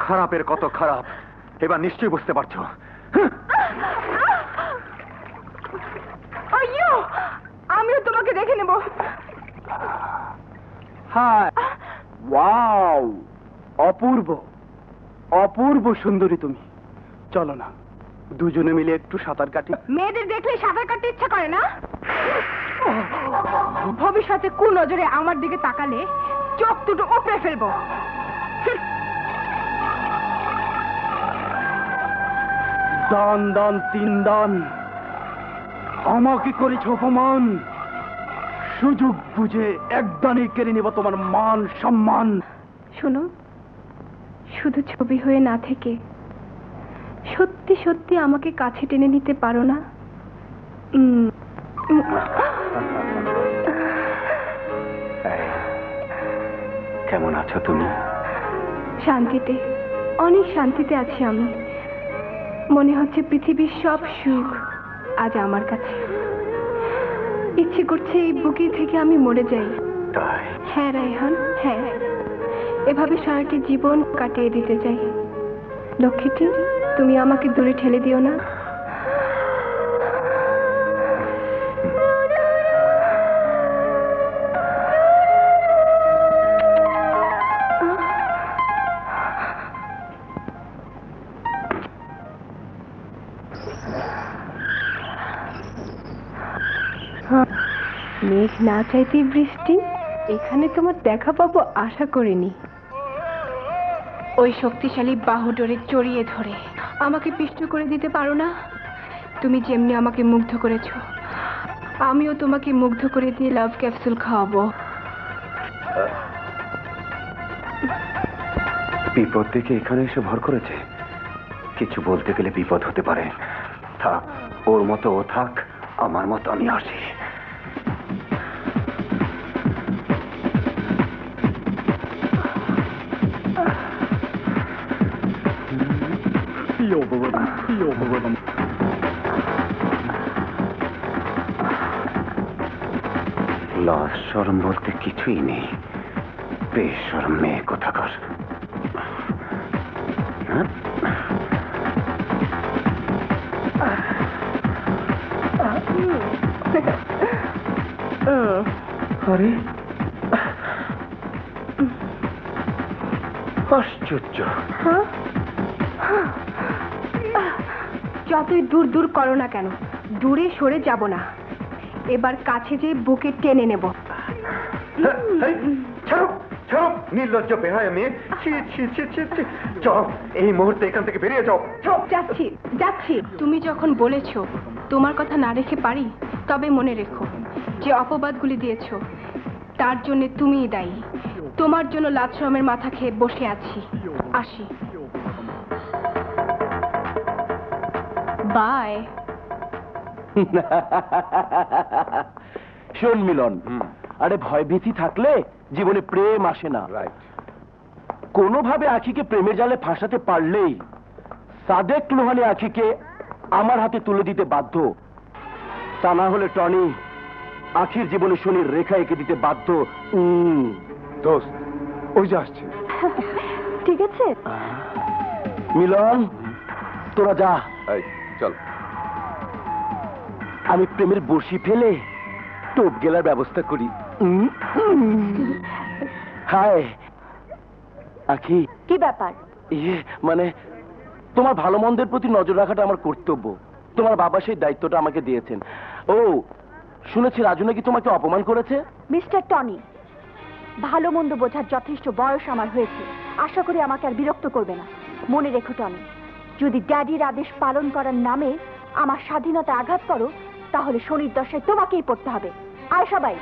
খারাপের কত খারাপ এবার নিশ্চয়ই বুঝতে পারছো। আমিও তোমাকে দেখে নেব। হাই, ওয়াও, অপূর্ব অপূর্ব সুন্দরী তুমি। চলো না দুজনে মিলে একটু সাঁতার কাটি। মেয়েদের দেখলে সাঁতার কাটতে ইচ্ছা করে না? ভবিষ্যতে কুনজরে আমার দিকে তাকালে চোখ দুটো উপড়ে ফেলবো। দান দান তিন দান, আমাকে করেছ অপমান, সুযোগ বুঝে একদানে কেড়ে নেব তোমার মান সম্মান। শোনো, শুধু ছবি হয়ে না থেকে সত্যি সত্যি আমাকে কাছে টেনে নিতে পারো না? কেমন আছো তুমি? শান্তিতে, অনেক শান্তিতে আছি আমি। মনে হচ্ছে পৃথিবীর সব সুখ আজ আমার কাছে। ইচ্ছে করছে এই বুকে থেকে আমি মরে যাই। তাই? হ্যাঁ রায়হান, হ্যাঁ, এভাবে সারাটি জীবন কাটিয়ে দিতে চাই। লক্ষ্মীটি, তুমি আমাকে দূরে ঠেলে দিও না। মেঘ না চাইতেই বৃষ্টি, এখানে তোমার দেখা পাবো আশা করিনি। ওই শক্তিশালী বাহুডোরে জড়িয়ে ধরে আমাকে পিষ্ট করে দিতে পারো না? তুমি যেমনি আমাকে মুগ্ধ করেছো, আমিও তোমাকে মুগ্ধ করে দিয়ে লাভ ক্যাপসুল খাওয়াবো। বিপদ থেকে এখানে এসে ভর করেছে। কিছু বলতে গেলে বিপদ হতে পারে। থাক, ওর মতো ও থাক, আমার মতো আমি আসি। লজ শরম বলতে কিছুই নেই। বেশরম মেয়ে কোথাকার। আরে আশ্চর্য। যতই দূর দূর করো না কেন, দূরে সরে যাব না। এবার কাছে যে বুকে টেনে নেব। ছাড়ো ছাড়ো, নির্লজ্জ বেহায়া মেয়ে। চল, এই মুহূর্তে এখান থেকে বেরিয়ে যাও। যাচ্ছি যাচ্ছি। তুমি যখন বলেছো তোমার কথা না রেখে পারি, তবে মনে রেখো যে অপবাদগুলি দিয়েছো তার জন্য তুমিই দায়ী। তোমার জন্য লাজশরমের মাথা খেয়ে বসে আছি। আসি, বাই। শোন মিলন, আরে ভয়ভীতি থাকলে জীবনে প্রেম আসে না। কোনোভাবে আখিকে প্রেমের জালে ফাঁসাতে পারলেই সাদেক লোহানি আখিকে আমার হাতে তুলে দিতে বাধ্য। তা না হলে টনি আখির জীবনে শনির রেখা এঁকে দিতে বাধ্য। দোস্ত, ওই যে আসছে। ঠিক আছে মিলন, তোরা যা, চল। আমি প্রেমের বড়শি ফেলে টোপ গেলার ব্যবস্থা করি। হাই আখি। কি ব্যাপার? মানে তোমার ভালো মন্দের প্রতি নজর রাখাটা আমার কর্তব্য। তোমার বাবা সেই দায়িত্বটা আমাকে দিয়েছেন। ও, শুনেছি রাজু নাকি তোমাকে অপমান করেছে। মিস্টার টনি, ভালো মন্দ বোঝার যথেষ্ট বয়স আমার হয়েছে। আশা করি আমাকে আর বিরক্ত করবে না। মনে রেখো টনি, যদি ড্যাডির আদেশ পালন করার নামে আমার স্বাধীনতা আঘাত করো, তাহলে শনির দশায় তোমাকেই পড়তে হবে। আয় সবাই।